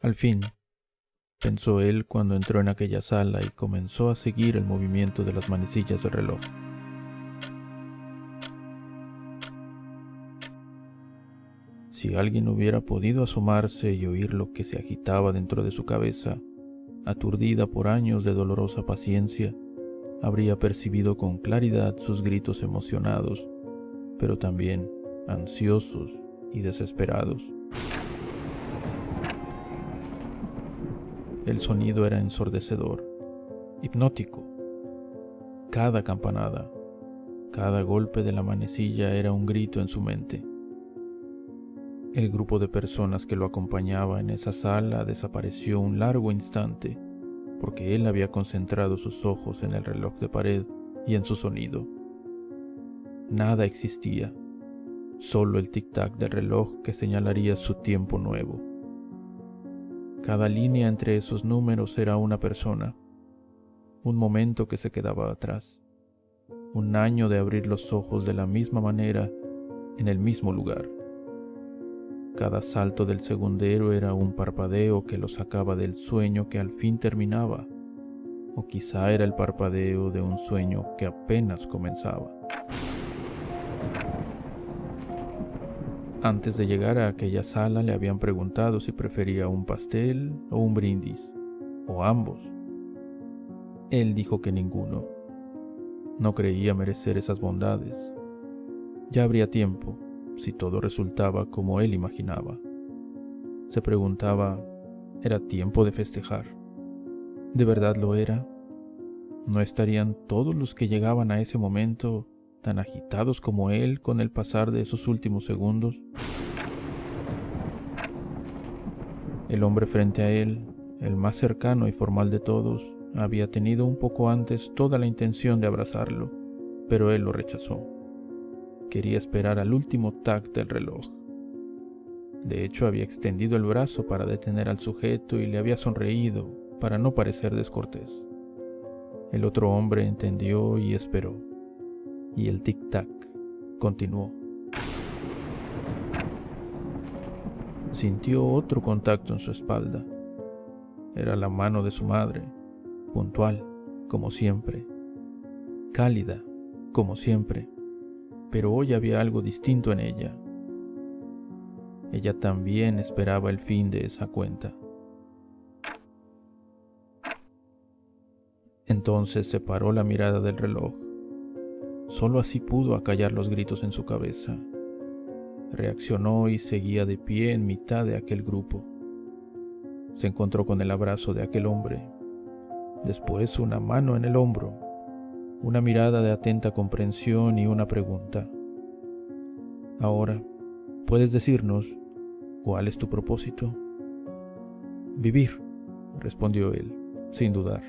Al fin, pensó él cuando entró en aquella sala y comenzó a seguir el movimiento de las manecillas del reloj. Si alguien hubiera podido asomarse y oír lo que se agitaba dentro de su cabeza, aturdida por años de dolorosa paciencia, habría percibido con claridad sus gritos emocionados, pero también ansiosos y desesperados. El sonido era ensordecedor, hipnótico. Cada campanada, cada golpe de la manecilla era un grito en su mente. El grupo de personas que lo acompañaba en esa sala desapareció un largo instante, porque él había concentrado sus ojos en el reloj de pared y en su sonido. Nada existía, solo el tic-tac del reloj que señalaría su tiempo nuevo. Cada línea entre esos números era una persona, un momento que se quedaba atrás, un año de abrir los ojos de la misma manera, en el mismo lugar. Cada salto del segundero era un parpadeo que lo sacaba del sueño que al fin terminaba, o quizá era el parpadeo de un sueño que apenas comenzaba. Antes de llegar a aquella sala le habían preguntado si prefería un pastel o un brindis, o ambos. Él dijo que ninguno. No creía merecer esas bondades. Ya habría tiempo, si todo resultaba como él imaginaba. Se preguntaba, ¿era tiempo de festejar? ¿De verdad lo era? ¿No estarían todos los que llegaban a ese momento tan agitados como él con el pasar de esos últimos segundos? El hombre frente a él, el más cercano y formal de todos, había tenido un poco antes toda la intención de abrazarlo, pero él lo rechazó. Quería esperar al último tac del reloj. De hecho, había extendido el brazo para detener al sujeto y le había sonreído para no parecer descortés. El otro hombre entendió y esperó, y el tic-tac continuó. Sintió otro contacto en su espalda. Era la mano de su madre, puntual, como siempre, cálida, como siempre, pero hoy había algo distinto en ella. Ella también esperaba el fin de esa cuenta. Entonces separó la mirada del reloj. Solo así pudo acallar los gritos en su cabeza. Reaccionó y seguía de pie en mitad de aquel grupo. Se encontró con el abrazo de aquel hombre. Después una mano en el hombro, una mirada de atenta comprensión y una pregunta. Ahora, ¿puedes decirnos cuál es tu propósito? Vivir, respondió él, sin dudar.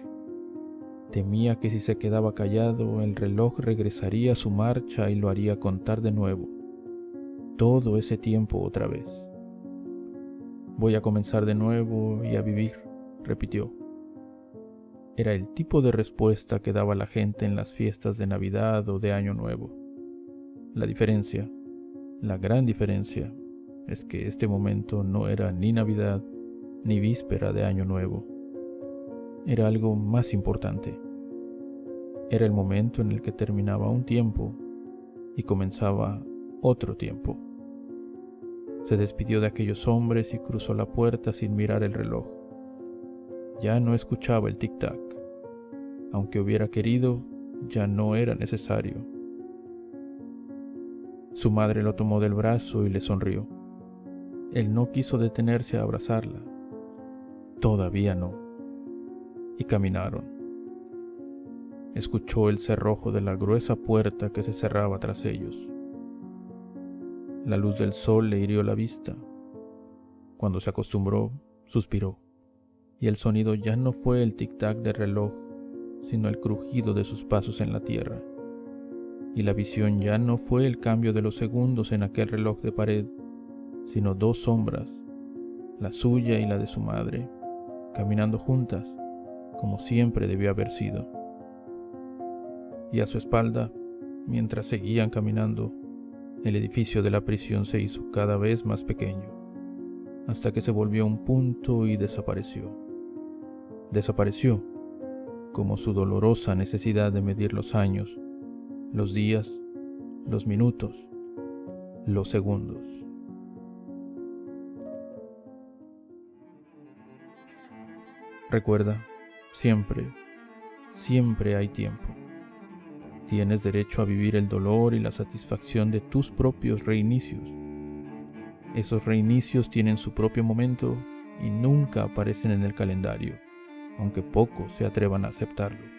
Temía que si se quedaba callado, el reloj regresaría a su marcha y lo haría contar de nuevo, todo ese tiempo otra vez. Voy a comenzar de nuevo y a vivir, repitió. Era el tipo de respuesta que daba la gente en las fiestas de Navidad o de Año Nuevo. La diferencia, la gran diferencia, es que este momento no era ni Navidad ni víspera de Año Nuevo. Era algo más importante. Era el momento en el que terminaba un tiempo y comenzaba otro tiempo. Se despidió de aquellos hombres y cruzó la puerta sin mirar el reloj. Ya no escuchaba el tic-tac. Aunque hubiera querido, ya no era necesario. Su madre lo tomó del brazo y le sonrió. Él no quiso detenerse a abrazarla. Todavía no. Y caminaron. Escuchó el cerrojo de la gruesa puerta que se cerraba tras ellos. La luz del sol le hirió la vista. Cuando se acostumbró, suspiró, y el sonido ya no fue el tic-tac del reloj, sino el crujido de sus pasos en la tierra. Y la visión ya no fue el cambio de los segundos en aquel reloj de pared, sino dos sombras, la suya y la de su madre, caminando juntas, como siempre debió haber sido. Y a su espalda, mientras seguían caminando, el edificio de la prisión se hizo cada vez más pequeño, hasta que se volvió un punto y desapareció. Desapareció, como su dolorosa necesidad de medir los años, los días, los minutos, los segundos. Recuerda, siempre, siempre hay tiempo. Tienes derecho a vivir el dolor y la satisfacción de tus propios reinicios. Esos reinicios tienen su propio momento y nunca aparecen en el calendario, aunque pocos se atrevan a aceptarlo.